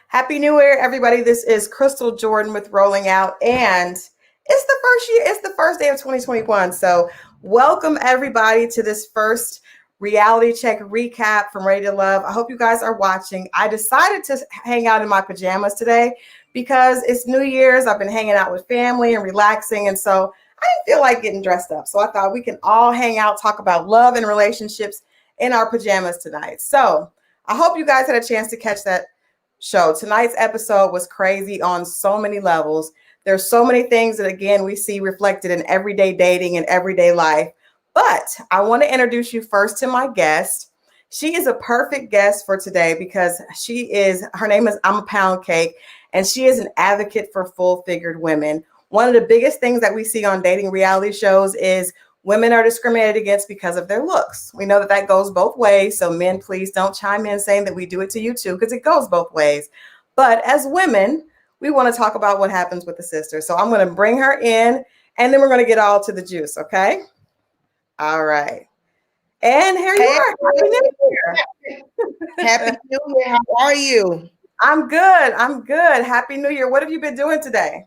Happy New Year, everybody. This is Crystal Jordan with Rolling Out, and it's the first year, it's the first day of 2021. So, welcome everybody to this first reality check recap from Ready to Love. I hope you guys are watching. I decided to hang out in my pajamas today because it's New Year's. I've been hanging out with family and relaxing, and so I didn't feel like getting dressed up. So, I thought we can all hang out, talk about love and relationships in our pajamas tonight. So, I hope you guys had a chance to catch that show. Tonight's episode was crazy on so many levels. There's so many things that, again, we see reflected in everyday dating and everyday life. But I want to introduce you first to my guest. She is a perfect guest for today because her name is Amapoundcake, and she is an advocate for full-figured women. One of the biggest things that we see on dating reality shows is women are discriminated against because of their looks. We know that goes both ways. So men, please don't chime in saying that we do it to you too, because it goes both ways. But as women, we want to talk about what happens with the sister. So I'm going to bring her in, and then we're going to get all to the juice. Okay. All right. And here you are. Happy New Year. Happy New Year. How are you? I'm good. Happy New Year. What have you been doing today?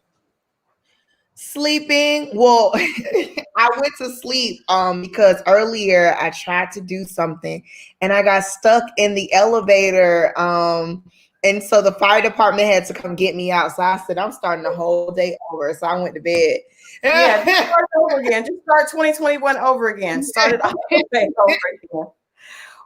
Sleeping. Well, I went to sleep because earlier I tried to do something and I got stuck in the elevator. And so the fire department had to come get me out. So I said, I'm starting the whole day over. So I went to bed. Yeah, just start over again. Just start 2021 over again. Start it all over again.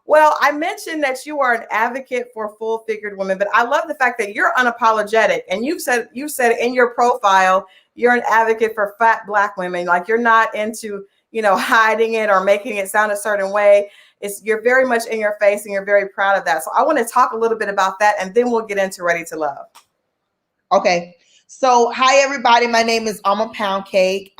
Well, I mentioned that you are an advocate for full-figured women, but I love the fact that you're unapologetic. And you said in your profile, you're an advocate for fat Black women. Like, you're not into, hiding it or making it sound a certain way. You're very much in your face, and you're very proud of that. So I want to talk a little bit about that, and then we'll get into Ready to Love. Okay. So, hi everybody. My name is Amapoundcake.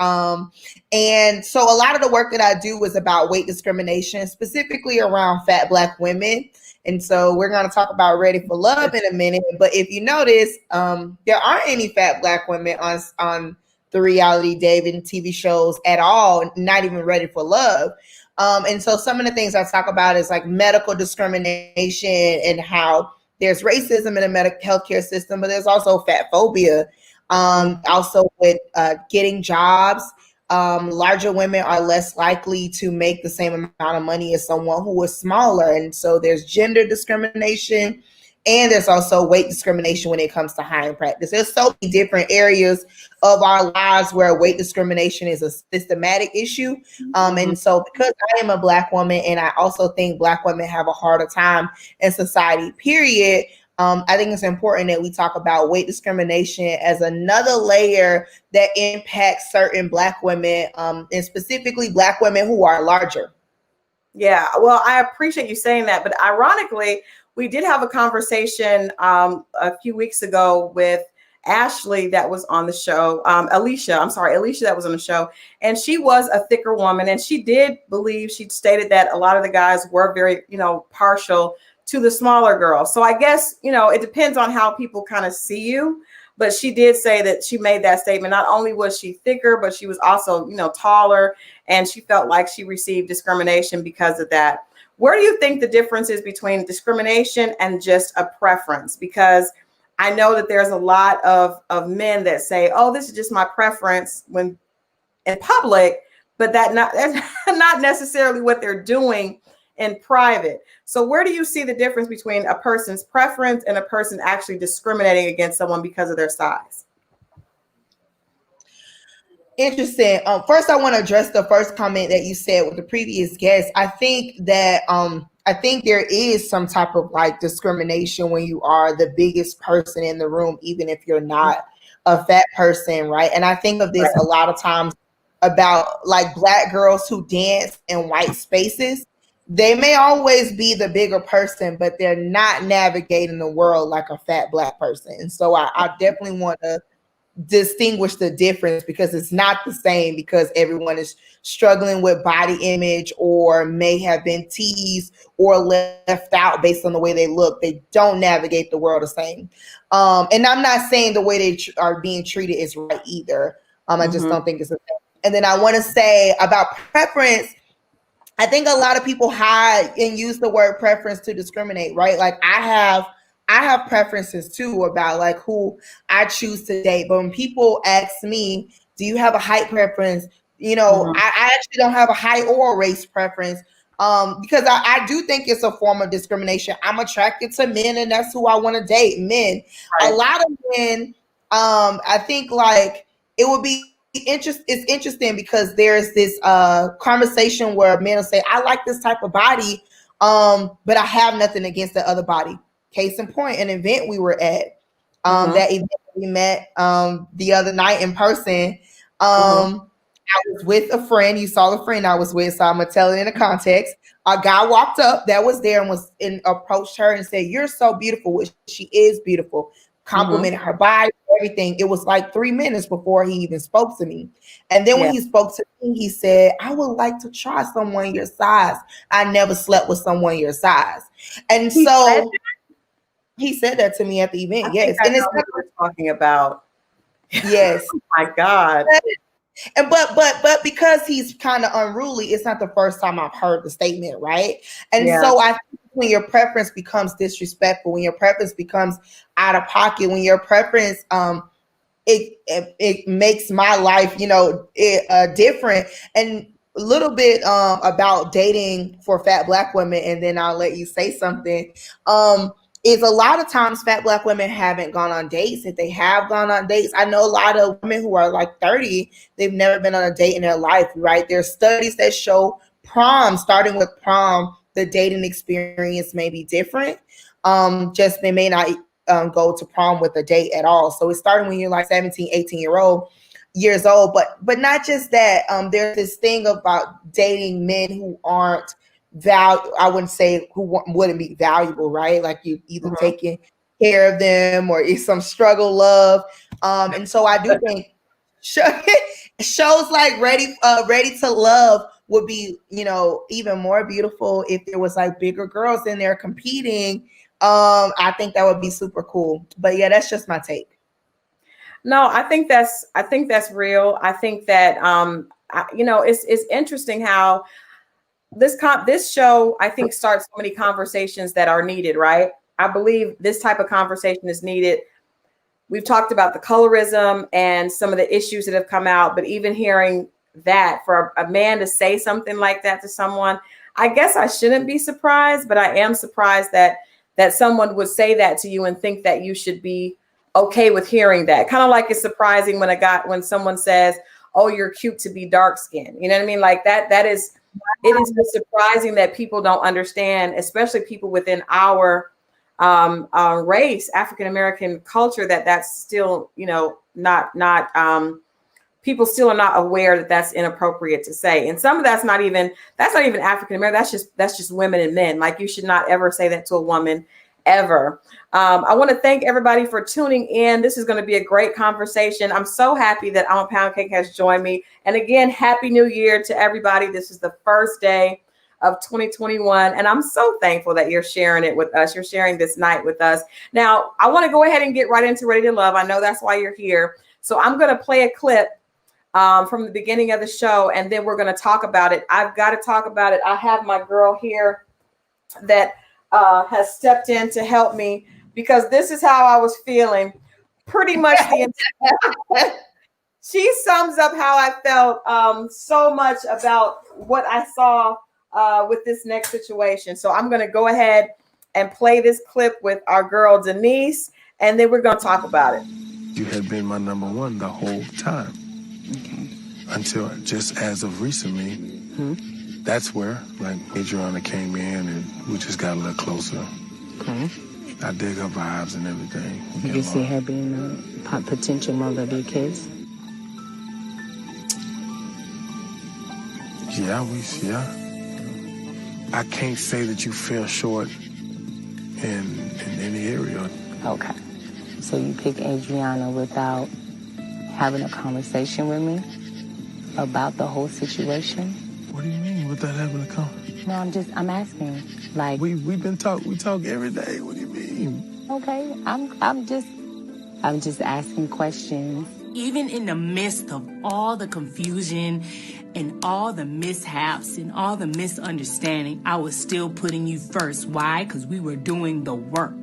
And so a lot of the work that I do is about weight discrimination, specifically around fat Black women. And so we're going to talk about Ready for Love in a minute. But if you notice, there aren't any fat Black women on the reality dating TV shows at all, not even Ready for Love. And so some of the things I talk about is like medical discrimination and how there's racism in the medical healthcare system, but there's also fat phobia. Also with getting jobs, larger women are less likely to make the same amount of money as someone who is smaller. And so there's gender discrimination, and there's also weight discrimination when it comes to hiring practice. There's so many different areas of our lives where weight discrimination is a systematic issue. And so because I am a Black woman, and I also think Black women have a harder time in society, period, I think it's important that we talk about weight discrimination as another layer that impacts certain Black women, and specifically Black women who are larger. Yeah, well, I appreciate you saying that. But ironically, we did have a conversation a few weeks ago with Ashley that was on the show. Alicia that was on the show. And she was a thicker woman. And she stated that a lot of the guys were very, partial to the smaller girls. So I guess, it depends on how people kind of see you. But she did say that she made that statement. Not only was she thicker, but she was also, taller. And she felt like she received discrimination because of that. Where do you think the difference is between discrimination and just a preference? Because I know that there's a lot of men that say, oh, this is just my preference when in public, but that's not necessarily what they're doing in private. So where do you see the difference between a person's preference and a person actually discriminating against someone because of their size? Interesting. First, I want to address the first comment that you said with the previous guest. I think that there is some type of like discrimination when you are the biggest person in the room, even if you're not a fat person, right? And I think of this a lot of times about like Black girls who dance in white spaces. They may always be the bigger person, but they're not navigating the world like a fat Black person. And so I definitely want to distinguish the difference, because it's not the same, because everyone is struggling with body image or may have been teased or left out based on the way they look. They don't navigate the world the same. And I'm not saying the way they are being treated is right either. I just don't think it's the same. And then I want to say about preference, I think a lot of people hide and use the word preference to discriminate, right? Like I have preferences too about like who I choose to date. But when people ask me, do you have a height preference? Mhm. I actually don't have a height or a race preference. Because I do think it's a form of discrimination. I'm attracted to men and that's who I want to date, men. A Right. lot of men, I think like it would be it's interesting because there's this conversation where men will say, I like this type of body, but I have nothing against the other body. Case in point, an event we were at, Mhm. that event we met the other night in person. Mhm. I was with a friend. You saw the friend I was with, so I'm gonna tell it in the context. A guy walked up that was there and approached her and said, "You're so beautiful," which she is beautiful. Mhm. Complimented her body, everything. It was like 3 minutes before he even spoke to me. And then when Yeah. he spoke to me, he said, "I would like to try someone your size. I never slept with someone your size." And He said so that? he said that to me at the I event. think Yes, I and it's know who not, you're talking about. yes. Oh my God. And but because he's kind of unruly, it's not the first time I've heard the statement, right? And Yeah. so I think when your preference becomes disrespectful, when your preference becomes out of pocket, when your preference it makes my life, different. And a little bit about dating for fat black women, and then I'll let you say something. Is a lot of times fat black women haven't gone on dates. If they have gone on dates, I know a lot of women who are like 30, they've never been on a date in their life, right? There's studies that show prom, starting with prom, the dating experience may be different. Just they may not go to prom with a date at all. So it's starting when you're like 17, 18 years old. But not just that. There's this thing about dating men who aren't I wouldn't say who wouldn't be valuable, right? Like you either Mhm. taking care of them or it's some struggle love. And so I do think shows like Ready to Love would be, even more beautiful if there was like bigger girls in there competing. I think that would be super cool. But yeah, that's just my take. No, I think that's real. I think that it's interesting how this show I think starts so many conversations that are needed, right? I believe this type of conversation is needed. We've talked about the colorism and some of the issues that have come out, but even hearing that for a man to say something like that to someone, I guess I shouldn't be surprised, but I am surprised that someone would say that to you and think that you should be okay with hearing that. Kind of like it's surprising when someone says, "Oh, you're cute to be dark skinned." You know what I mean? Like it is just surprising that people don't understand, especially people within our race, African American culture, that's still, not people still are not aware that that's inappropriate to say. And some of that's not even African American. That's just women and men. Like you should not ever say that to a woman ever. I want to thank everybody for tuning in. This is going to be a great conversation. I'm so happy that Amapoundcake has joined me. And again, Happy New Year to everybody. This is the first day of 2021. And I'm so thankful that you're sharing it with us. You're sharing this night with us. Now, I want to go ahead and get right into Ready to Love. I know that's why you're here. So I'm going to play a clip from the beginning of the show, and then we're going to talk about it. I've got to talk about it. I have my girl here that has stepped in to help me because this is how I was feeling pretty much she sums up how I felt so much about what I saw with this next situation. So I'm going to go ahead and play this clip with our girl Denise, and then we're going to talk about it. You had been my number one the whole time. Okay. Until just as of recently, that's where like Adriana came in and we just got a little closer. Okay. I dig her vibes and everything. You can see her being a potential mother of your kids. Yeah. I can't say that you fell short in any area. Okay. So you pick Adriana without having a conversation with me about the whole situation? What do you mean without having a conversation? No, I'm asking. Like we talk every day. What do you mean? Okay, I'm just asking questions. Even in the midst of all the confusion and all the mishaps and all the misunderstanding, I was still putting you first. Why? Because we were doing the work.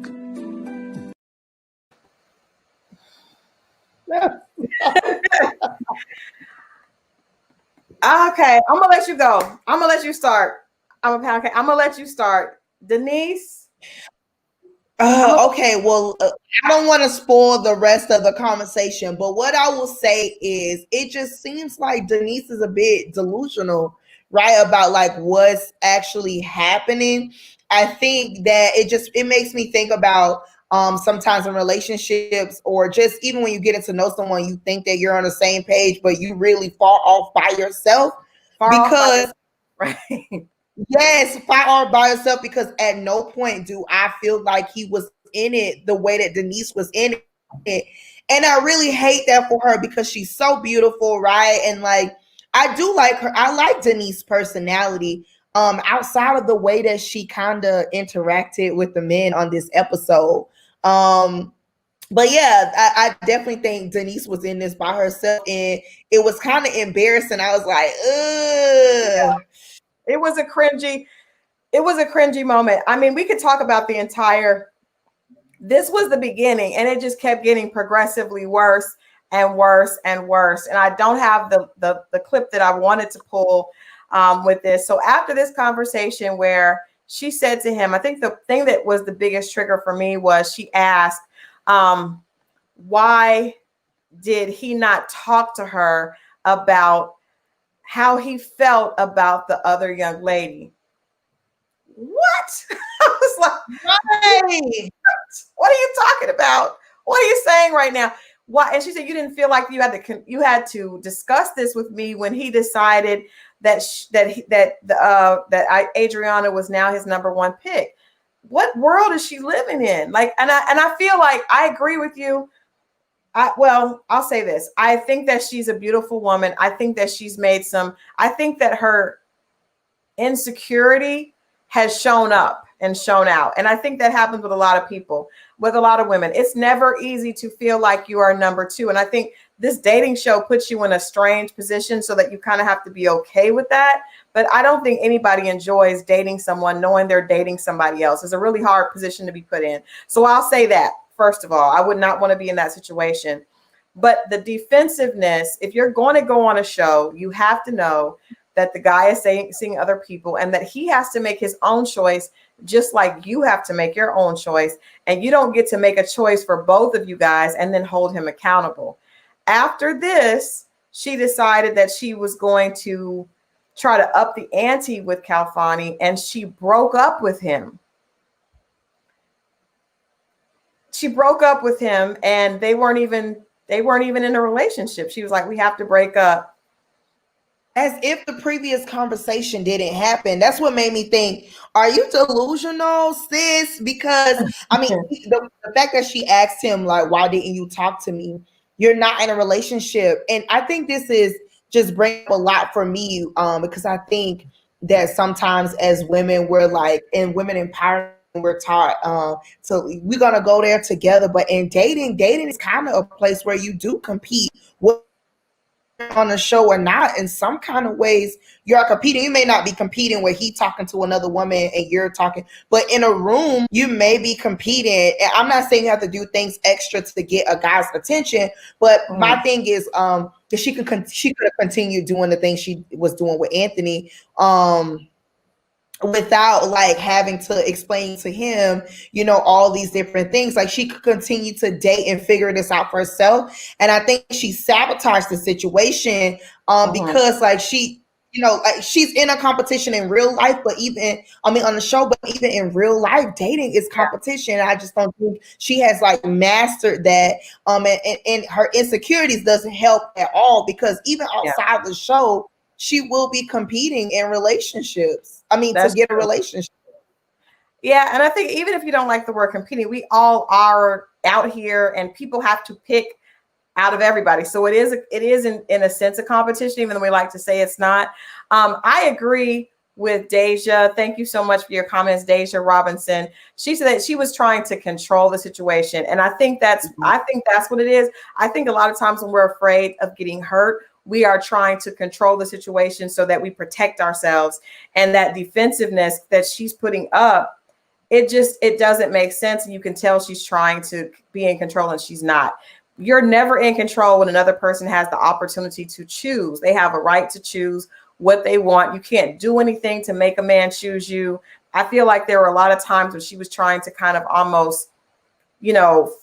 Okay, I'm gonna let you go. I'm gonna let you start. I'm gonna let you start, Denise. Okay, well, I don't want to spoil the rest of the conversation, but what I will say is it just seems like Denise is a bit delusional, right? About like what's actually happening. I think that it makes me think about sometimes in relationships or just even when you get to know someone, you think that you're on the same page, but you really fall off by yourself because right. Yes, fight all by yourself because at no point do I feel like he was in it the way that Denise was in it. And I really hate that for her because she's so beautiful, right? And like I do like her. I like Denise's personality. Outside of the way that she kind of interacted with the men on this episode. But yeah, I definitely think Denise was in this by herself and it was kind of embarrassing. I was like, ugh. Yeah. It was a cringy moment. I mean, we could talk about this was the beginning and it just kept getting progressively worse and worse and worse. And I don't have the clip that I wanted to pull with this. So after this conversation where she said to him, I think the thing that was the biggest trigger for me was she asked, why did he not talk to her about how he felt about the other young lady? What? I was like, Right. what are you talking about? What are you saying right now? Why? And she said, you didn't feel like you had to discuss this with me when he decided that Adriana was now his number one pick. What world is she living in? Like, and I feel like I agree with you. I'll say this. I think that she's a beautiful woman. I think that I think that her insecurity has shown up and shown out. And I think that happens with a lot of people, with a lot of women. It's never easy to feel like you are number two. And I think this dating show puts you in a strange position so that you kind of have to be okay with that. But I don't think anybody enjoys dating someone knowing they're dating somebody else. It's a really hard position to be put in. So I'll say that, first of all, I would not want to be in that situation. But the defensiveness, if you're going to go on a show, you have to know that the guy is seeing other people and that he has to make his own choice, just like you have to make your own choice. And you don't get to make a choice for both of you guys and then hold him accountable. After this, she decided that she was going to try to up the ante with Kalfani, and she broke up with him. She broke up with him and they weren't even in a relationship. She was like, we have to break up. As if the previous conversation didn't happen. That's what made me think, are you delusional, sis? Because I mean, the fact that she asked him, like, why didn't you talk to me? You're not in a relationship. And I think this is just bring up a lot for me, because I think that sometimes as women, we're like, in women empowerment, we're taught so we're gonna go there together. But in dating is kind of a place where you do compete with on the show or not. In some kind of ways you're competing. You may not be competing where he talking to another woman and you're talking, but in a room you may be competing. And I'm not saying you have to do things extra to get a guy's attention, but my thing is that she could have continued doing the things she was doing with Anthony without like having to explain to him, you know, all these different things. Like she could continue to date and figure this out for herself. And I think she sabotaged the situation because like she, you know, like she's in a competition in real life, but even, I mean, on the show, but even in real life, dating is competition. I just don't think she has like mastered that. And her insecurities doesn't help at all because even outside the show, she will be competing in relationships. I mean, to get a relationship. Yeah, and I think even if you don't like the word competing, we all are out here and people have to pick out of everybody. So it is in a sense a competition, even though we like to say it's not. I agree with Deja. Thank you so much for your comments, Deja Robinson. She said that she was trying to control the situation. And I think that's what it is. I think a lot of times when we're afraid of getting hurt, we are trying to control the situation so that we protect ourselves. And that defensiveness that she's putting up, it doesn't make sense. And you can tell she's trying to be in control and she's not. You're never in control when another person has the opportunity to choose. They have a right to choose what they want. You can't do anything to make a man choose you. I feel like there were a lot of times when she was trying to kind of almost,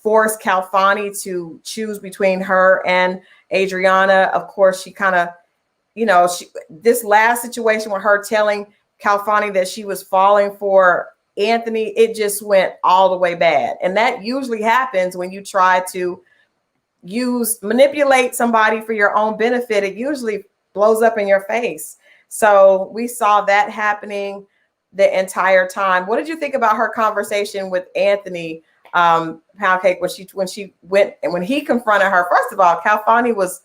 force Calfani to choose between her and Adriana. Of course, she kind of, this last situation with her telling Calfani that she was falling for Anthony, it just went all the way bad. And that usually happens when you try to manipulate somebody for your own benefit. It usually blows up in your face. So we saw that happening the entire time. What did you think about her conversation with Anthony, Poundcake, when she went and when he confronted her? First of all, Calfani was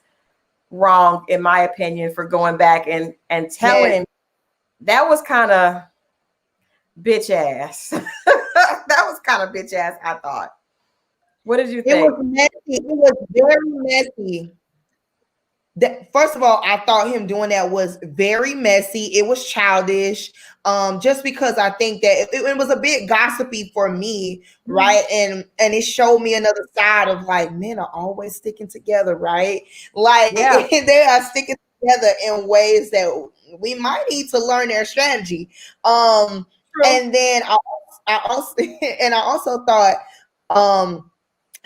wrong, in my opinion, for going back and telling. Yes. That was kind of bitch ass. That was kind of bitch ass, I thought. What did you think? It was messy. It was very messy. First of all, I thought him doing that was very messy. It was childish. Just because I think that it was a bit gossipy for me, right? And it showed me another side of like, men are always sticking together, right? Like they are sticking together in ways that we might need to learn their strategy. And then I also thought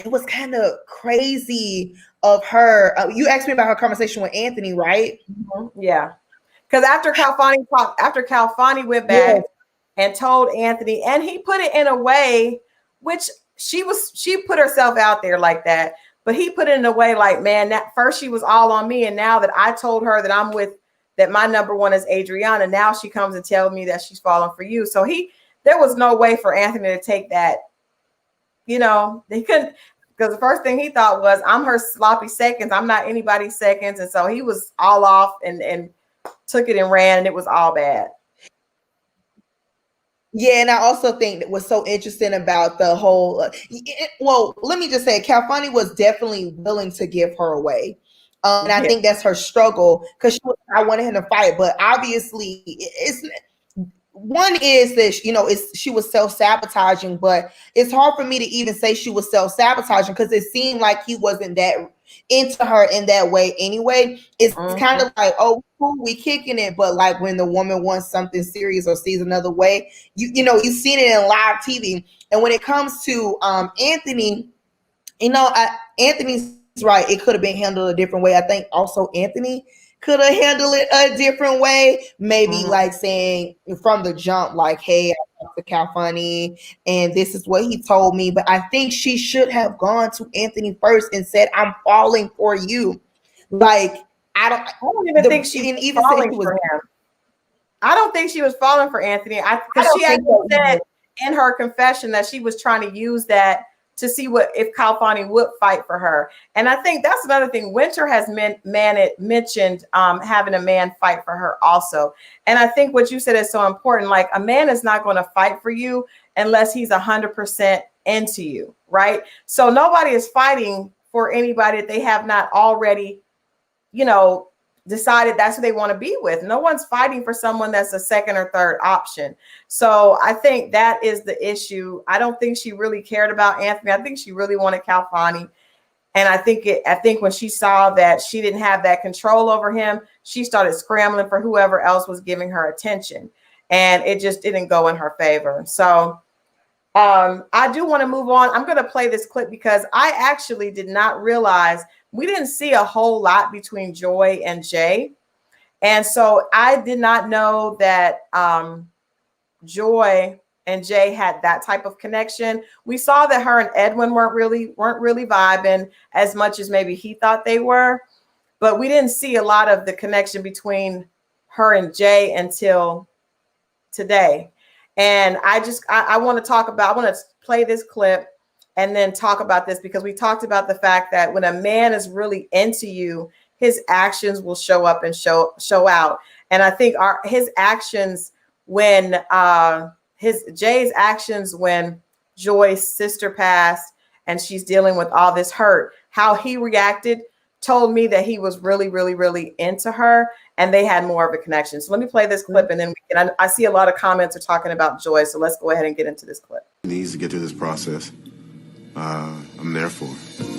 it was kind of crazy of her. You asked me about her conversation with Anthony, right? Mm-hmm. Yeah. Because after Calfani went back and told Anthony, and he put it in a way which she put herself out there like that, but he put it in a way like, man, that first she was all on me, and now that I told her that that my number one is Adriana, now she comes and tells me that she's falling for you. So there was no way for Anthony to take that. They couldn't, because the first thing he thought was, I'm her sloppy seconds. I'm not anybody's seconds. And so he was all off and took it and ran, and it was all bad. Yeah, and I also think that what's so interesting about the whole, well, let me just say, Calfani was definitely willing to give her away. And I think that's her struggle, because I wanted him to fight, but obviously it's one is that she was self-sabotaging, but it's hard for me to even say she was self-sabotaging because it seemed like he wasn't that into her in that way anyway. It's kind of like, oh, cool, we kicking it, but like when the woman wants something serious or sees another way, you've seen it in live TV. And when it comes to Anthony, Anthony's right, it could have been handled a different way. I think also Anthony could have handled it a different way. Maybe like saying from the jump, like, hey, I talked to Calfani and this is what he told me. But I think she should have gone to Anthony first and said, I'm falling for you. Like, I don't even think she was falling for him. I don't think she was falling for Anthony. Because she actually said in her confession that she was trying to use that to see if Calfani would fight for her. And I think that's another thing. Winter has mentioned having a man fight for her also. And I think what you said is so important. Like, a man is not going to fight for you unless he's 100% into you, right? So nobody is fighting for anybody that they have not already, decided that's who they want to be with. No one's fighting for someone that's a second or third option. So I think that is the issue. I don't think she really cared about Anthony. I think she really wanted Calfani. And I think when she saw that she didn't have that control over him, she started scrambling for whoever else was giving her attention. And it just didn't go in her favor. So I do want to move on. I'm going to play this clip because I actually did not realize we didn't see a whole lot between Joy and Jay. And so I did not know that Joy and Jay had that type of connection. We saw that her and Edwin weren't really vibing as much as maybe he thought they were, but we didn't see a lot of the connection between her and Jay until today. And I want to play this clip and then talk about this, because we talked about the fact that when a man is really into you, his actions will show up and show out. And I think his actions when Jay's actions when Joy's sister passed and she's dealing with all this hurt, how he reacted told me that he was really, really, really into her, and they had more of a connection. So let me play this clip, and then we can. I see a lot of comments are talking about Joy, so let's go ahead and get into this clip. He needs to get through this process. I'm there for it.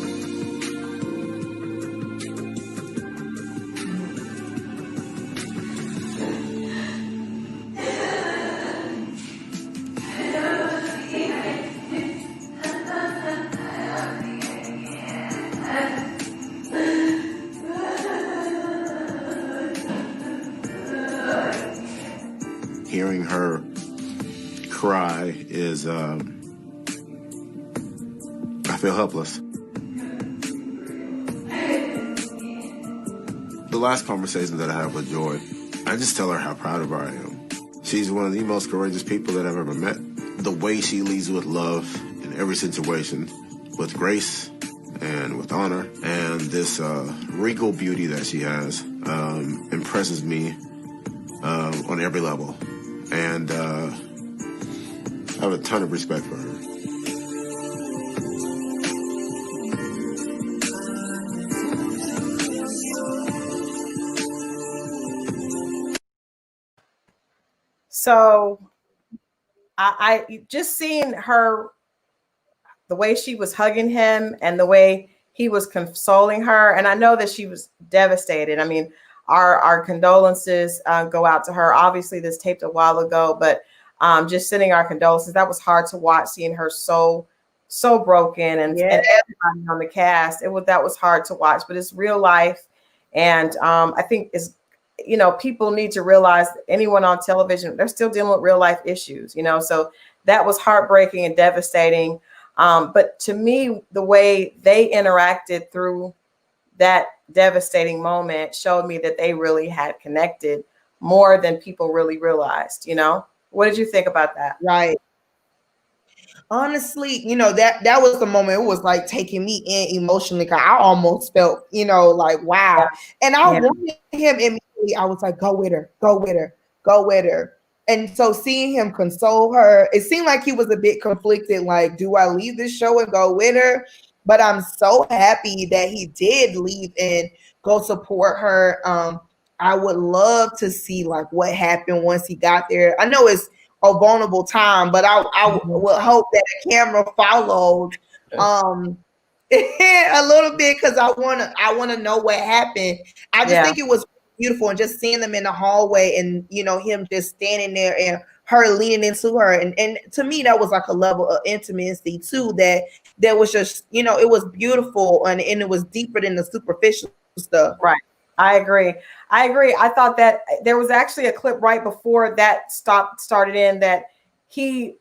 Hearing her cry is, I feel helpless. The last conversation that I had with Joy, I just tell her how proud of her I am. She's one of the most courageous people that I've ever met. The way she leads with love in every situation, with grace and with honor, and this regal beauty that she has impresses me on every level. And I have a ton of respect for her. So I just seeing her, the way she was hugging him and the way he was consoling her. And I know that she was devastated. I mean, our condolences go out to her. Obviously, this taped a while ago, but just sending our condolences. That was hard to watch, seeing her so broken, and everybody on the cast. That was hard to watch, but it's real life. And I think people need to realize that anyone on television, they're still dealing with real life issues, so that was heartbreaking and devastating. But to me, the way they interacted through that devastating moment showed me that they really had connected more than people really realized. What did you think about that? Right. Honestly, that was the moment. It was like taking me in emotionally. Cause I almost felt, like, wow. And I wanted him immediately. I was like, go with her, go with her, go with her. And so seeing him console her, it seemed like he was a bit conflicted. Like, do I leave this show and go with her? But I'm so happy that he did leave and go support her. I would love to see like what happened once he got there. I know it's a vulnerable time, but I would hope that the camera followed a little bit, because I wanna know what happened. I just think it was beautiful, and just seeing them in the hallway, and him just standing there and her leaning into her, and to me that was like a level of intimacy too that was just it was beautiful, and it was deeper than the superficial stuff. Right. I agree. I thought that there was actually a clip right before that started in that he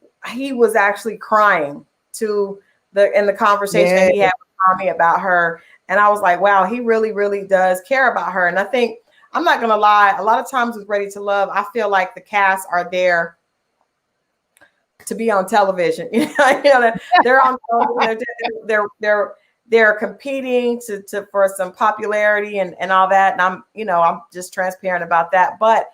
was actually crying in the conversation he had with Tommy about her. And I was like, wow, he really, really does care about her. And I think, I'm not going to lie, a lot of times with Ready to Love, I feel like the cast are there to be on television. They're on television, they're competing for some popularity and all that. And I'm just transparent about that. But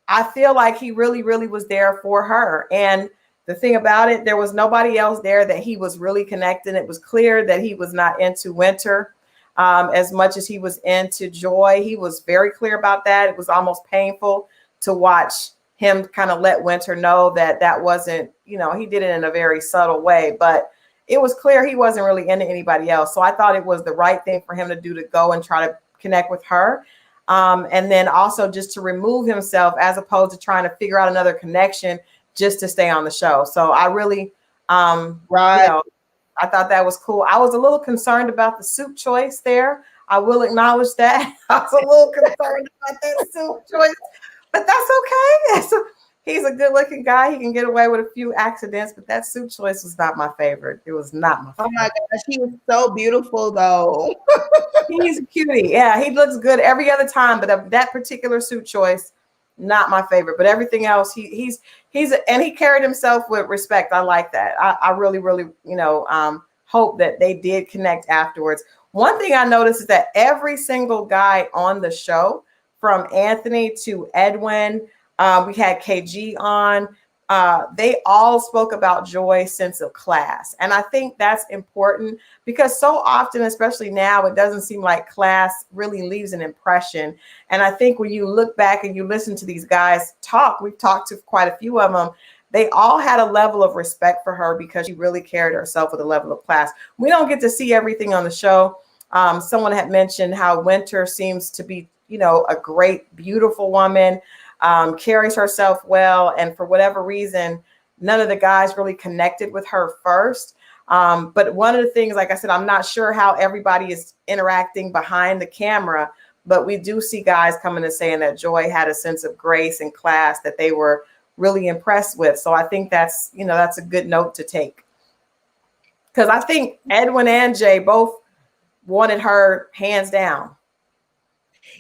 I feel like he really, really was there for her. And the thing about it, there was nobody else there that he was really connecting. It was clear that he was not into Winter as much as he was into Joy. He was very clear about that. It was almost painful to watch him kind of let Winter know that wasn't, he did it in a very subtle way, but it was clear he wasn't really into anybody else. So I thought it was the right thing for him to do, to go and try to connect with her. And then also just to remove himself, as opposed to trying to figure out another connection just to stay on the show. So I really, I thought that was cool. I was a little concerned about the soup choice there. I will acknowledge that. I was a little concerned about that soup choice, but that's okay. He's a good looking guy. He can get away with a few accidents, but that soup choice was not my favorite. It was not my favorite. Oh my gosh, he was so beautiful though. He's a cutie. Yeah, he looks good every other time, but that particular soup choice, not my favorite. But everything else, he's and he carried himself with respect. I like that. I really, really, hope that they did connect afterwards. One thing I noticed is that every single guy on the show, from Anthony to Edwin, we had KG on. they all spoke about Joy's sense of class. And I think that's important because so often, especially now, it doesn't seem like class really leaves an impression. And I think when you look back and you listen to these guys talk, we've talked to quite a few of them, they all had a level of respect for her because she really carried herself with a level of class. We don't get to see everything on the show. Someone had mentioned how Winter seems to be, a great, beautiful woman, carries herself well. And for whatever reason, none of the guys really connected with her first. But one of the things, like I said, I'm not sure how everybody is interacting behind the camera, but we do see guys coming and saying that Joy had a sense of grace and class that they were really impressed with. So I think that's a good note to take. Because I think Edwin and Jay both wanted her hands down.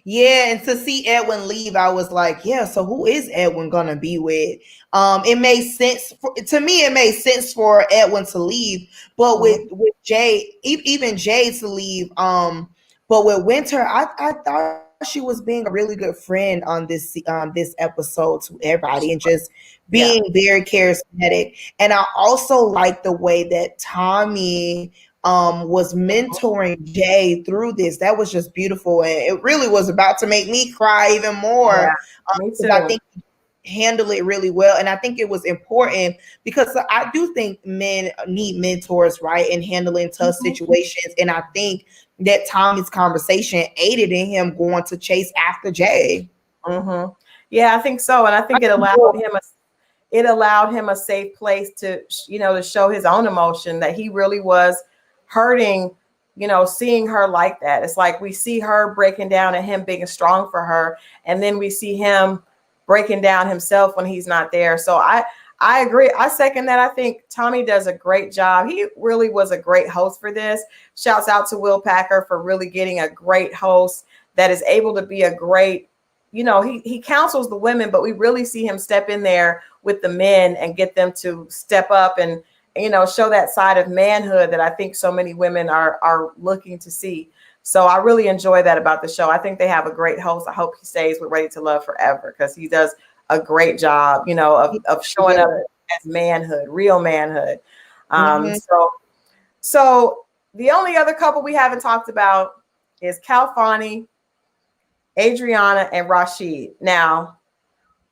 Yeah, and to see Edwin leave, I was like, yeah, so who is Edwin gonna be with? It made sense to me, it made sense for Edwin to leave, but with Jay, even Jay to leave, but with Winter, I thought she was being a really good friend on this episode to everybody and just being very charismatic. And I also like the way that Tommy was mentoring Jay through this. That was just beautiful, and it really was about to make me cry even more. Yeah, me too. I think he handled it really well, and I think it was important because I do think men need mentors, right, in handling tough situations. And I think that Tommy's conversation aided in him going to chase after Jay. Mm-hmm. Yeah, I think so, and I think it allowed him a safe place to to show his own emotion that he really was hurting, seeing her like that. It's like we see her breaking down and him being strong for her, and then we see him breaking down himself when he's not there. So I agree. I second that. I think Tommy does a great job. He really was a great host for this. Shouts out to Will Packer for really getting a great host that is able to be a great, he counsels the women, but we really see him step in there with the men and get them to step up and, show that side of manhood that I think so many women are looking to see. So I really enjoy that about the show. I think they have a great host. I hope he stays with Ready to Love forever because he does a great job, of showing up as manhood, real manhood. So the only other couple we haven't talked about is Cal Fani, Adriana, and Rashid. Now,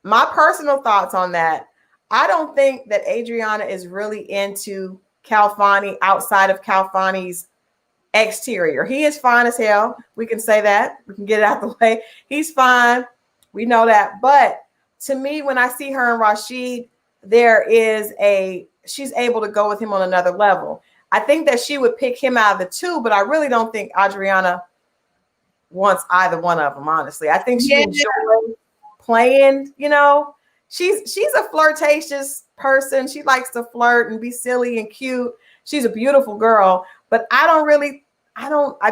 my personal thoughts on that, I don't think that Adriana is really into Cal Fani outside of Cal Fani's exterior. He is fine as hell. We can say that. We can get it out the way. He's fine. We know that. But to me, when I see her and Rashid, she's able to go with him on another level. I think that she would pick him out of the two, but I really don't think Adriana wants either one of them, honestly. I think she enjoys playing, she's a flirtatious person. She likes to flirt and be silly and cute. She's a beautiful girl, but I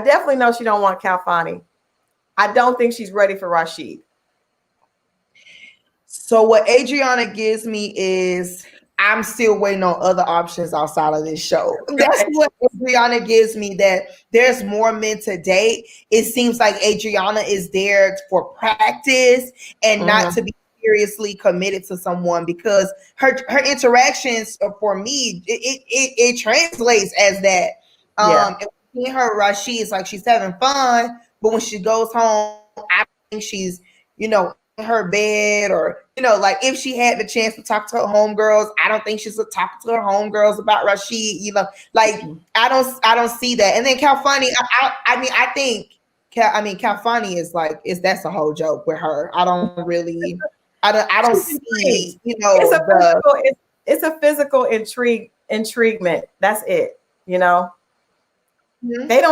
definitely know she don't want Cal Fani. I don't think she's ready for Rashid. So what Adriana gives me is I'm still waiting on other options outside of this show. That's what Adriana gives me, that there's more men to date. It seems like Adriana is there for practice and not to be seriously committed to someone, because her interactions for me, it translates as that. And her Rashid is like she's having fun, but when she goes home, I think she's, in her bed, or like if she had the chance to talk to her homegirls, I don't think she's talking to her homegirls about Rashid. Like I don't see that. And then Cal Fani, I think Cal Fani is that's a whole joke with her. I don't see, it's a physical intriguement. That's it. They don't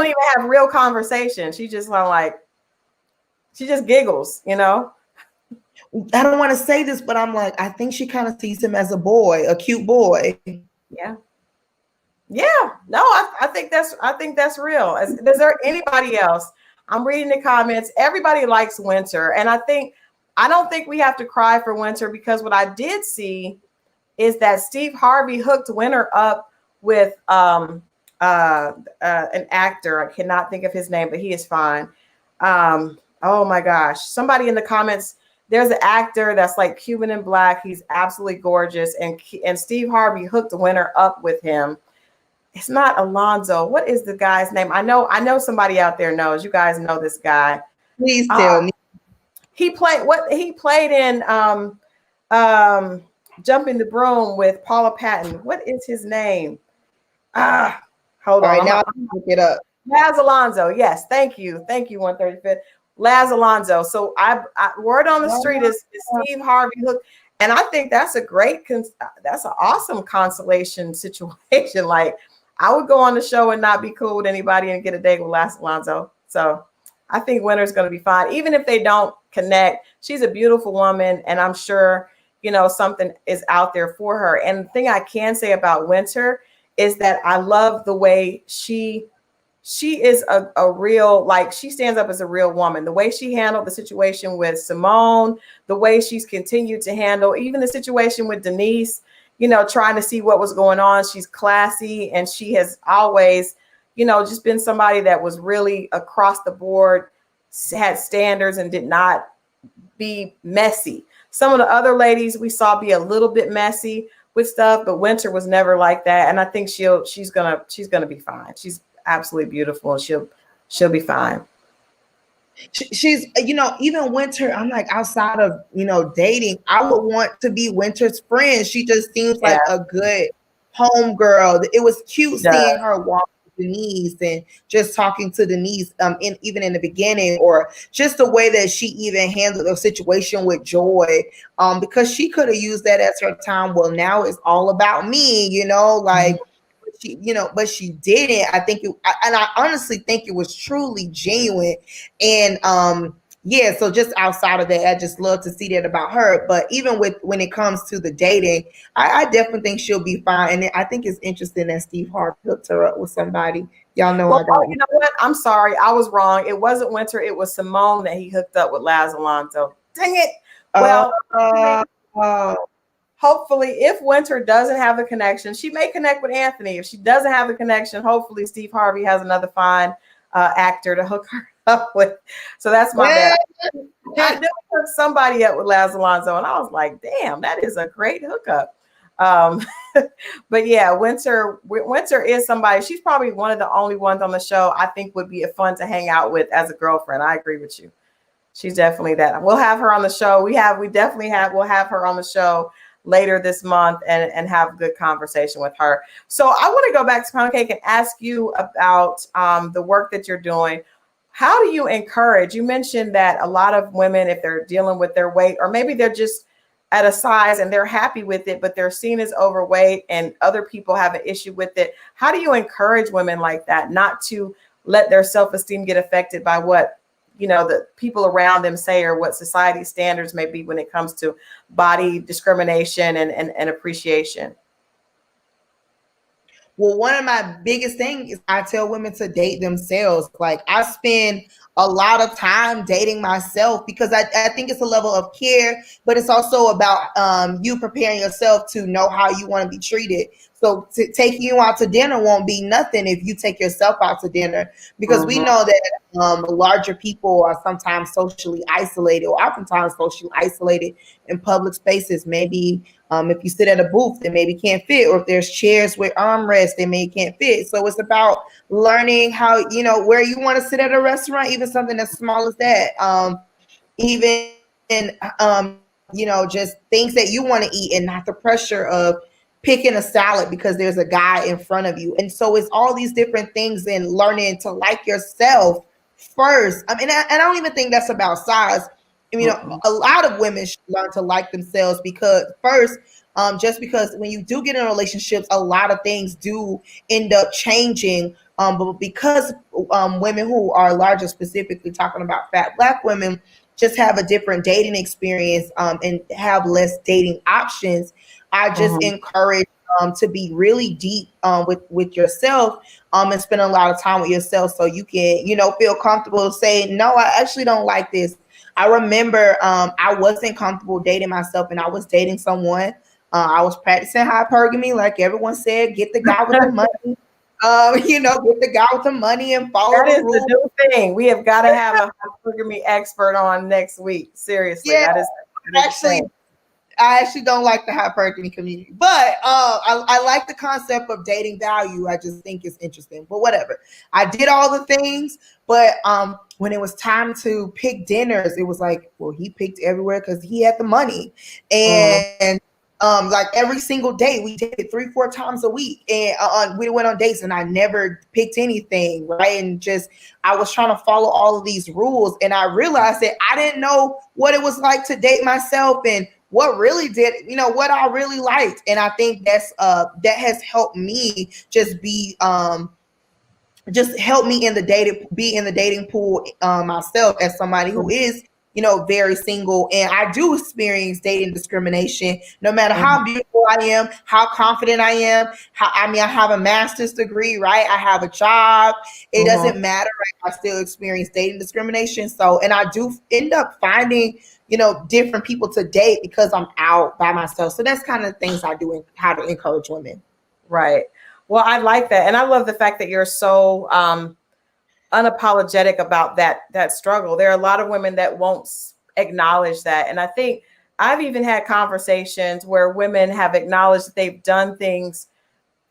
even have real conversation. She just she just giggles, I don't want to say this, but I'm like, I think she kind of sees him as a boy, a cute boy. Yeah. No, I think that's real. Is there anybody else? I'm reading the comments. Everybody likes Winter, and I don't think we have to cry for Winter, because what I did see is that Steve Harvey hooked Winter up with an actor. I cannot think of his name, but he is fine. Oh my gosh! Somebody in the comments there's an actor that's like Cuban and black. He's absolutely gorgeous, and Steve Harvey hooked Winter up with him. It's not Alonzo. What is the guy's name? I know somebody out there knows. You guys know this guy. Please tell me. He played in Jumping the Broom with Paula Patton. What is his name? Hold on. All right, now I'm look it up. Laz Alonso. Yes, thank you. 135th. Laz Alonso. So I word on the street is Steve Harvey hooked. And I think that's that's an awesome consolation situation. Like, I would go on the show and not be cool with anybody and get a date with Laz Alonso. So I think Winter's going to be fine. Even if they don't connect, she's a beautiful woman. And I'm sure, something is out there for her. And the thing I can say about Winter is that I love the way she is a real, like, she stands up as a real woman. The way she handled the situation with Simone, the way she's continued to handle even the situation with Denise, trying to see what was going on. She's classy, and she has always, just been somebody that was really across the board, had standards, and did not be messy. Some of the other ladies we saw be a little bit messy with stuff, but Winter was never like that. And I think she's gonna be fine. She's absolutely beautiful, and she'll be fine. She's, even Winter, I'm like, outside of, dating, I would want to be Winter's friend. She just seems like a good home girl. It was cute seeing her walk with Denise and just talking to Denise, even in the beginning, or just the way that she even handled the situation with Joy, because she could have used that as her time. Well, now it's all about me, like. She, but she didn't. I think and I honestly think it was truly genuine. And so just outside of that, I just love to see that about her. But even when it comes to the dating, I definitely think she'll be fine. And I think it's interesting that Steve Harvey hooked her up with somebody. Y'all know I got. You know what? I'm sorry, I was wrong. It wasn't Winter. It was Simone that he hooked up with Laz Alonso. Dang it. Well. Hopefully, if Winter doesn't have a connection, she may connect with Anthony. If she doesn't have a connection, hopefully Steve Harvey has another fine actor to hook her up with. So that's my bad. I knew hooked somebody up with Laz Alonso, and I was like, damn, that is a great hookup. But yeah, Winter is somebody. She's probably one of the only ones on the show I think would be fun to hang out with as a girlfriend. I agree with you. She's definitely that. We'll have her on the show. We'll have her on the show later this month and have a good conversation with her. So I want to go back to Pound Cake and ask you about the work that you're doing. How do you encourage? You mentioned that a lot of women, if they're dealing with their weight, or maybe they're just at a size and they're happy with it, but they're seen as overweight and other people have an issue with it. How do you encourage women like that not to let their self-esteem get affected by what the people around them say, or what society standards may be when it comes to body discrimination and appreciation? Well, one of my biggest things is I tell women to date themselves. Like, I spend a lot of time dating myself because I think it's a level of care, but it's also about you preparing yourself to know how you want to be treated. So taking you out to dinner won't be nothing if you take yourself out to dinner, because we know that larger people are sometimes socially isolated, or oftentimes socially isolated in public spaces. Maybe if you sit at a booth, they maybe can't fit, or if there's chairs with armrests, they maybe can't fit. So it's about learning how, where you want to sit at a restaurant, even something as small as that. Even just things that you want to eat, and not the pressure of picking a salad because there's a guy in front of you. And so it's all these different things, and learning to like yourself first. I mean, I don't even think that's about size. I mean, a lot of women should learn to like themselves, because first, just because when you do get in relationships, a lot of things do end up changing. But because women who are larger, specifically talking about fat Black women, just have a different dating experience and have less dating options, I just encourage to be really deep with yourself and spend a lot of time with yourself, so you can, feel comfortable saying, no, I actually don't like this. I remember I wasn't comfortable dating myself, and I was dating someone. I was practicing hypergamy, like everyone said, get the guy with the money. Get the guy with the money and follow that the is rules. the new thing. We have got to have a hypergamy expert on next week. Seriously, Yeah. that is Actually, I actually don't like the hypergamy community, but I like the concept of dating value. I just think it's interesting, but whatever. I did all the things, but when it was time to pick dinners, it was like, well, he picked everywhere because he had the money, and like every single day we did it 3-4 times a week, and we went on dates, and I never picked anything, right? And just I was trying to follow all of these rules, and I realized that I didn't know what it was like to date myself and what really did, what I really liked. And I think that has helped me just help me be in the dating pool myself, as somebody who is very single, and I do experience dating discrimination no matter how beautiful I am, how confident I am, I have a master's degree, right? I have a job. It doesn't matter, right? I still experience dating discrimination. So, and I do end up finding different people to date because I'm out by myself. So that's kind of things I do and how to encourage women. Right. Well, I like that. And I love the fact that you're so unapologetic about that struggle. There are a lot of women that won't acknowledge that. And I think I've even had conversations where women have acknowledged that they've done things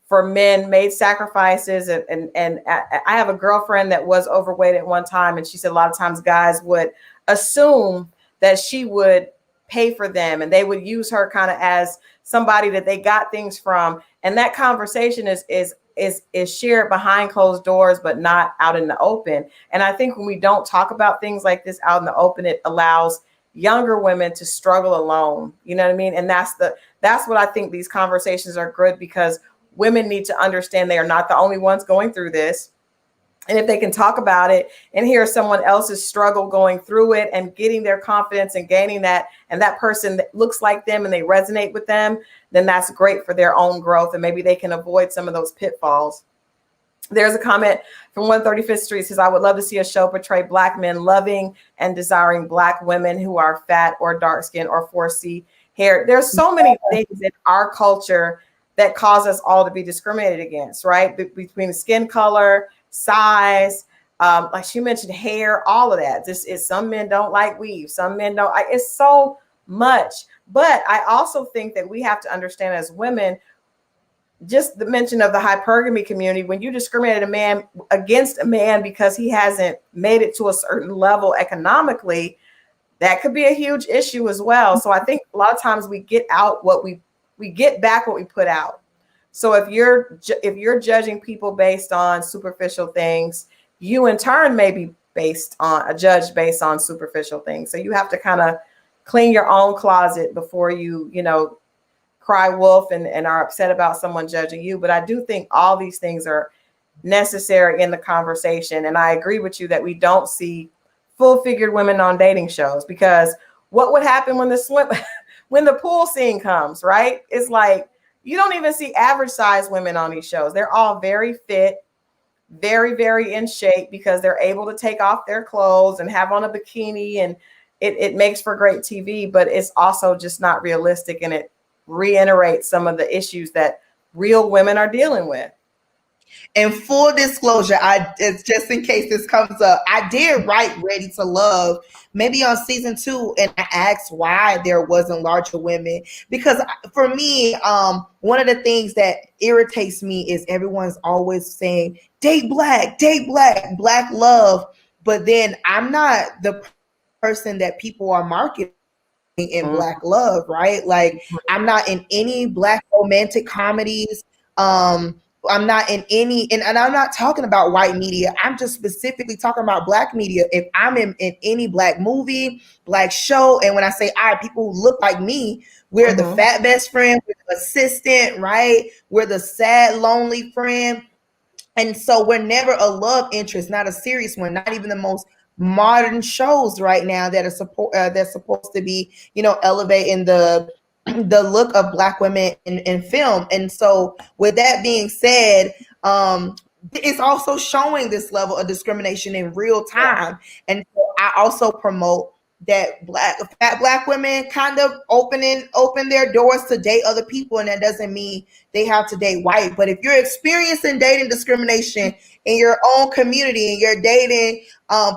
for men, made sacrifices. And I have a girlfriend that was overweight at one time. And she said a lot of times guys would assume that she would pay for them and they would use her kind of as somebody that they got things from. And that conversation is shared behind closed doors, but not out in the open. And I think when we don't talk about things like this out in the open, it allows younger women to struggle alone. You know what I mean? And that's what I think these conversations are good, because women need to understand they are not the only ones going through this. And if they can talk about it and hear someone else's struggle going through it and getting their confidence and gaining that, and that person that looks like them and they resonate with them, then that's great for their own growth. And maybe they can avoid some of those pitfalls. There's a comment from 135th Street says, I would love to see a show portray Black men loving and desiring Black women who are fat or dark skinned or 4C hair. There's so many things in our culture that cause us all to be discriminated against, right? Between skin color, size, like she mentioned, hair, all of that. This is, some men don't like weave, some men don't. It's so much. But I also think that we have to understand as women, just the mention of the hypergamy community, when you discriminate a man against a man because he hasn't made it to a certain level economically, that could be a huge issue as well. So I think a lot of times we get out what we get back what we put out. So if you're judging people based on superficial things, you in turn may be judged based on superficial things. So you have to kind of clean your own closet before you cry wolf and are upset about someone judging you. But I do think all these things are necessary in the conversation. And I agree with you that we don't see full-figured women on dating shows, because what would happen when the pool scene comes, right? It's like, you don't even see average size women on these shows. They're all very fit, very, very in shape, because they're able to take off their clothes and have on a bikini, and it makes for great TV, but it's also just not realistic, and it reiterates some of the issues that real women are dealing with. And full disclosure, it's just in case this comes up, I did write Ready to Love maybe on season 2, and I asked why there wasn't larger women, because for me, one of the things that irritates me is everyone's always saying date black, black love, but then I'm not the person that people are marketing in black love, right? Like, I'm not in any black romantic comedies. I'm not in any, and I'm not talking about white media. I'm just specifically talking about black media. If I'm in any black movie, black show, and when I say people who look like me, we're the fat best friend, we're the assistant, right? We're the sad, lonely friend. And so we're never a love interest, not a serious one, not even the most modern shows right now that are that's supposed to be, elevating the look of black women in film. And so with that being said, it's also showing this level of discrimination in real time. And so I also promote that fat black women kind of open their doors to date other people, and that doesn't mean they have to date white. But if you're experiencing dating discrimination in your own community and your dating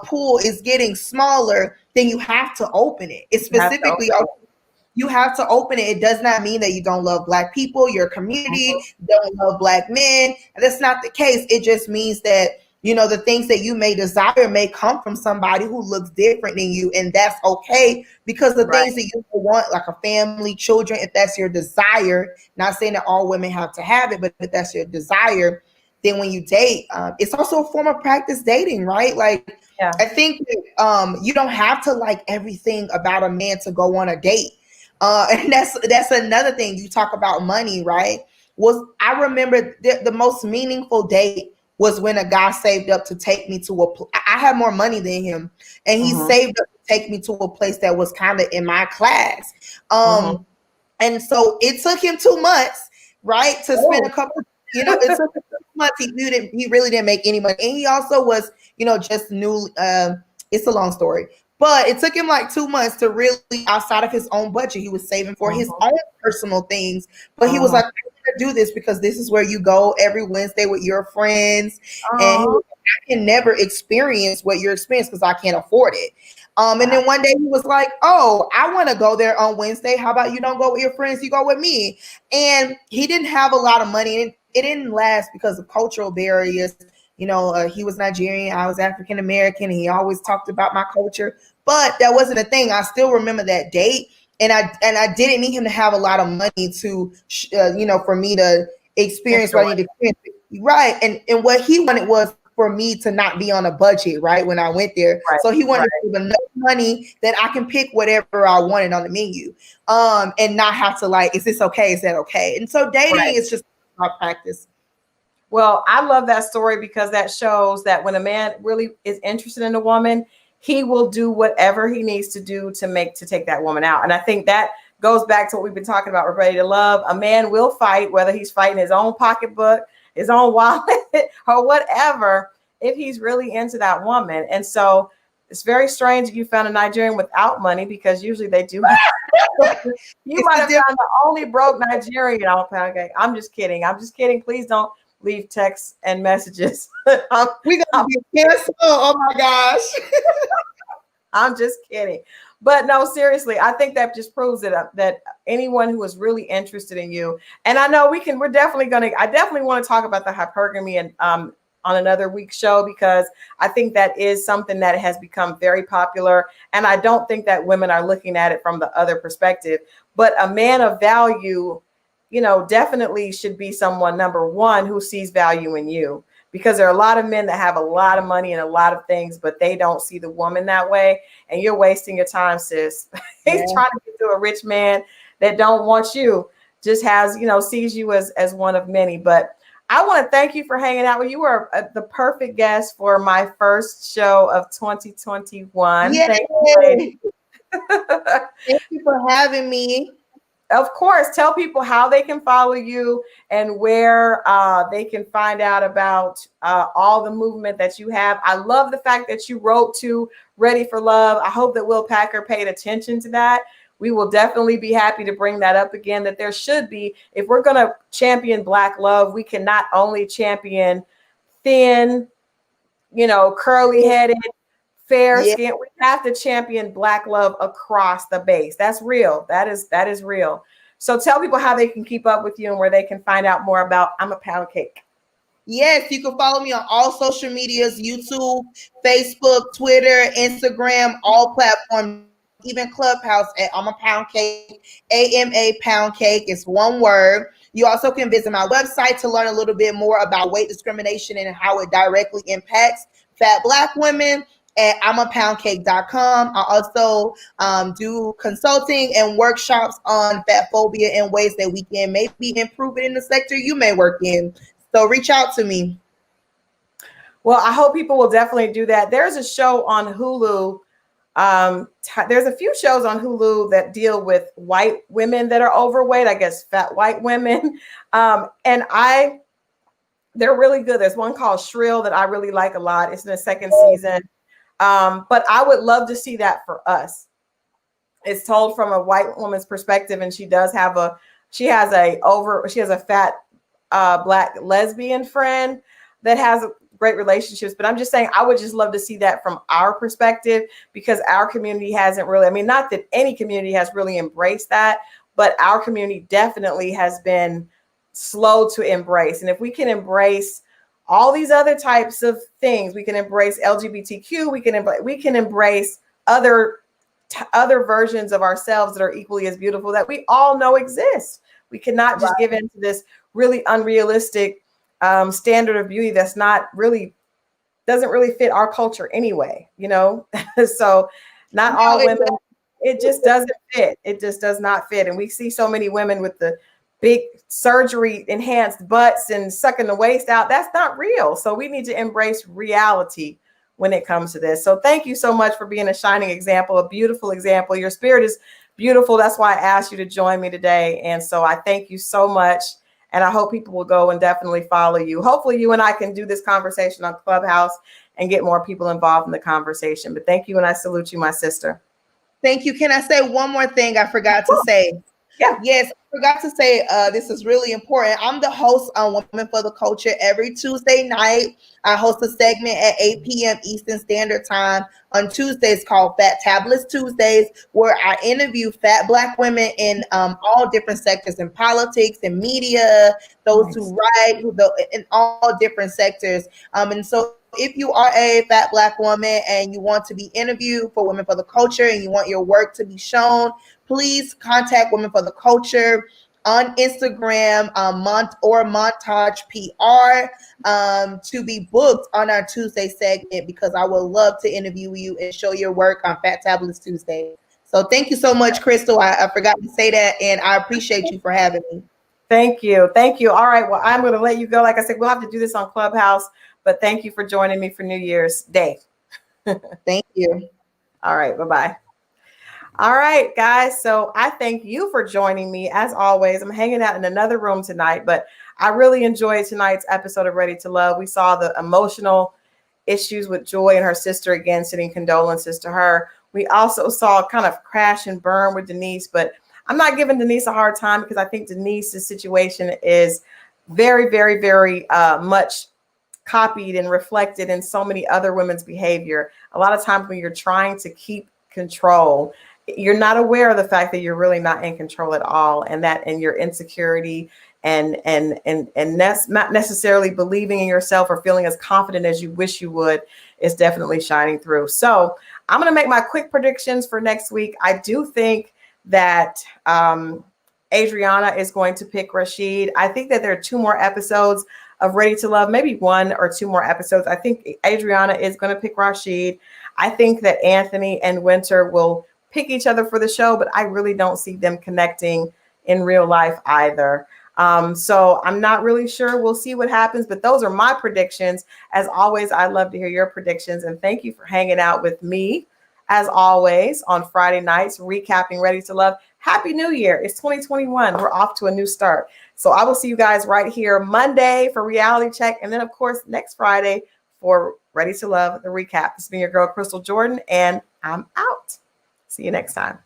pool is getting smaller, then you have to open it. It's specifically you have to open it. It does not mean that you don't love Black people, your community, don't love Black men. That's not the case. It just means that, you know, the things that you may desire may come from somebody who looks different than you, and that's okay, because the things that you want, like a family, children, if that's your desire, not saying that all women have to have it, but if that's your desire, then when you date, it's also a form of practice dating, right? Like, I think that, you don't have to like everything about a man to go on a date. And that's another thing. You talk about money, right? I remember the most meaningful date was when a guy saved up to take me to I had more money than him, and he saved up to take me to a place that was kind of in my class. And so it took him 2 months, right, to spend a couple, you know, it's 2 months. He really didn't make any money. And he also was, you know, just new. It's a long story, but it took him like 2 months to really, outside of his own budget, he was saving for his own personal things. But he was like, I'm gonna do this because this is where you go every Wednesday with your friends. And he was like, I can never experience what you're experiencing because I can't afford it. And then one day he was like, oh, I want to go there on Wednesday. How about you don't go with your friends, you go with me? And he didn't have a lot of money. And it didn't last because of cultural barriers. You know, he was Nigerian, I was African American, and he always talked about my culture. But that wasn't a thing. I still remember that date. And I didn't need him to have a lot of money to, you know, for me to experience what I need to experience. Right. And what he wanted was for me to not be on a budget, right, when I went there. So he wanted to give enough money that I can pick whatever I wanted on the menu, and not have to like, is this okay? Is that okay? And so dating is just about practice. Well, I love that story because that shows that when a man really is interested in a woman, he will do whatever he needs to do to take that woman out. And I think that goes back to what we've been talking about with Ready to Love. A man will fight, whether he's fighting his own pocketbook, his own wallet, or whatever, if he's really into that woman. And so it's very strange that you found a Nigerian without money, because usually they do. You might have found the only broke Nigerian on Amapoundcake. I'm just kidding. I'm just kidding. Please don't leave texts and messages. We gonna be canceled. Oh my gosh. I'm just kidding. But no, seriously, I think that just proves that anyone who is really interested in you, and I know I definitely want to talk about the hypergamy and on another week's show, because I think that is something that has become very popular. And I don't think that women are looking at it from the other perspective. But a man of value, you know, definitely should be someone, number one, who sees value in you. Because there are a lot of men that have a lot of money and a lot of things, but they don't see the woman that way. And you're wasting your time, sis. He's trying to get to a rich man that don't want you, just has, you know, sees you as one of many. But I want to thank you for hanging out. You were the perfect guest for my first show of 2021. Yay. Thank you. Thank you for having me. Of course, tell people how they can follow you and where they can find out about all the movement that you have. I love the fact that you wrote to Ready for Love. I hope that Will Packer paid attention to that. We will definitely be happy to bring that up again, that there should be, if we're going to champion Black love, we can not only champion thin, you know, curly headed, fair skin. We have to champion Black love across the base. That's real. That is real. So tell people how they can keep up with you and where they can find out more about Amapoundcake. Yes, you can follow me on all social medias, YouTube, Facebook, Twitter, Instagram, all platforms, even Clubhouse at Amapoundcake, Amapoundcake is one word. You also can visit my website to learn a little bit more about weight discrimination and how it directly impacts fat Black women at Amapoundcake.com. I also do consulting and workshops on fat phobia and ways that we can maybe improve it in the sector you may work in. So reach out to me. Well, I hope people will definitely do that. There's a show on Hulu. There's a few shows on Hulu that deal with white women that are overweight, I guess fat white women. And they're really good. There's one called Shrill that I really like a lot. It's in the second season. But I would love to see that for us. It's told from a white woman's perspective, and she has a fat Black lesbian friend that has great relationships. But I'm just saying, I would just love to see that from our perspective, because our community hasn't really, I mean, not that any community has really embraced that, but our community definitely has been slow to embrace. And if we can embrace all these other types of things, we can embrace LGBTQ, we can embrace other versions of ourselves that are equally as beautiful, that we all know exist. We cannot just give in to this really unrealistic standard of beauty that's not really, doesn't really fit our culture anyway, you know? So not all women, it just doesn't fit. It just does not fit. And we see so many women with the big surgery enhanced butts and sucking the waist out. That's not real. So we need to embrace reality when it comes to this. So thank you so much for being a shining example, a beautiful example. Your spirit is beautiful. That's why I asked you to join me today. And so I thank you so much. And I hope people will go and definitely follow you. Hopefully you and I can do this conversation on Clubhouse and get more people involved in the conversation. But thank you. And I salute you, my sister. Thank you. Can I say one more thing I forgot to say? Yeah. Yes, I forgot to say this is really important. I'm the host on Women for the Culture every Tuesday night. I host a segment at 8 p.m. Eastern Standard Time on Tuesdays called Fat Tabulous Tuesdays, where I interview fat Black women in all different sectors, in politics and media, those who write, in all different sectors. And so if you are a fat Black woman and you want to be interviewed for Women for the Culture and you want your work to be shown, please contact Women for the Culture on Instagram, Montage PR, to be booked on our Tuesday segment, because I would love to interview you and show your work on Fat Tabulous Tuesday. So thank you so much, Crystal. I forgot to say that, and I appreciate you for having me. Thank you. Thank you. All right. Well, I'm going to let you go. Like I said, we'll have to do this on Clubhouse, but thank you for joining me for New Year's Day. Thank you. All right. Bye-bye. All right, guys. So I thank you for joining me. As always, I'm hanging out in another room tonight, but I really enjoyed tonight's episode of Ready to Love. We saw the emotional issues with Joy and her sister, again, sending condolences to her. We also saw kind of crash and burn with Denise, but I'm not giving Denise a hard time, because I think Denise's situation is very, very, very much copied and reflected in so many other women's behavior. A lot of times when you're trying to keep control, you're not aware of the fact that you're really not in control at all, and your insecurity and not necessarily believing in yourself or feeling as confident as you wish you would is definitely shining through. So I'm going to make my quick predictions for next week. I do think that Adriana is going to pick Rashid. I think that there are 2 more episodes of Ready to Love, maybe 1 or 2 more episodes. I think Adriana is going to pick Rashid. I think that Anthony and Winter will pick each other for the show, but I really don't see them connecting in real life either. So I'm not really sure. We'll see what happens, but those are my predictions. As always, I love to hear your predictions, and thank you for hanging out with me, as always, on Friday nights, recapping Ready to Love. Happy New Year. It's 2021. We're off to a new start. So I will see you guys right here Monday for Reality Check, and then, of course, next Friday for Ready to Love, the recap. It's been your girl, Crystal Jordan, and I'm out. See you next time.